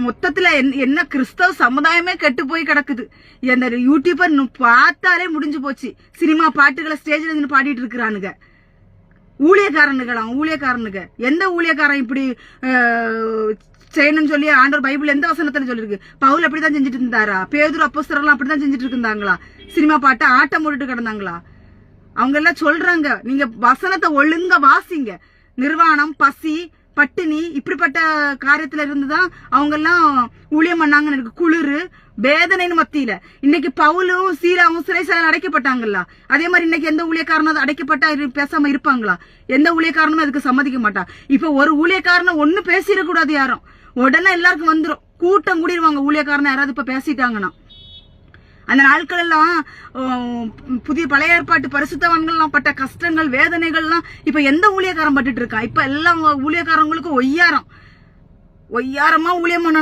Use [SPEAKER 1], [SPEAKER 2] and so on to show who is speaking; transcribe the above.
[SPEAKER 1] மொத்தத்துல என்ன கிறிஸ்தவ சமுதாயமே கெட்டு போய் கிடக்குது. இந்த யூடியூபர் பார்த்தாலே முடிஞ்சு போச்சு. சினிமா பாட்டுகளை ஸ்டேஜ்ல இருந்து பாடிட்டு இருக்கிறானுங்க. ஊழியக்காரனுங்க எந்த ஊழியக்காரன் இப்படி செய்யணும்னு சொல்லி ஆண்டவர் பைபிள் எந்த வசனத்துல சொல்லிருக்கு? பவுல் அப்படிதான் செஞ்சுட்டு இருந்தாரா? பேதுரு அப்போஸ்தலர்லாம் அப்படிதான் செஞ்சுட்டு இருந்தாங்களா? சினிமா பாட்டை ஆட்டம் போட்டுட்டு கிடந்தாங்களா? அவங்க எல்லாம் சொல்றாங்க, நீங்க வசனத்தை ஒழுங்கா வாசிங்க. நிர்வாணம், பசி, பட்டினி இப்படிப்பட்ட காரியத்துல இருந்துதான் அவங்க எல்லாம் ஊழியம் பண்ணாங்கன்னு இருக்கு. குளிர் வேதனைன்னு மத்தியில இன்னைக்கு பவுலும் சீலாவும் சிறைசாலையில் அடைக்கப்பட்டாங்கல்ல. அதே மாதிரி இன்னைக்கு எந்த ஊழியக்காரனும் அடைக்கப்பட்டா பேசாம இருப்பாங்களா? எந்த ஊழியக்காரனும் அதுக்கு சம்மதிக்க மாட்டான். இப்ப ஒரு ஊழியக்காரனை ஒண்ணு பேசிடக்கூடாது யாரும், உடனே எல்லாருக்கும் வந்துடும், கூட்டம் கூடிடுவாங்க. ஊழியக்காரனை யாராவது இப்ப பேசிட்டாங்கன்னா அந்த நாட்கள் எல்லாம் புதிய பழைய ஏற்பாட்டு பரிசுத்தவான்கள்லாம் பட்ட கஷ்டங்கள் வேதனைகள்லாம் இப்ப எந்த ஊழியக்காரன் பட்டுட்டு இருக்கான்? இப்ப எல்லாம் ஊழியக்காரங்களுக்கு ஒய்யாரமா ஊழியம் பண்ணணும்.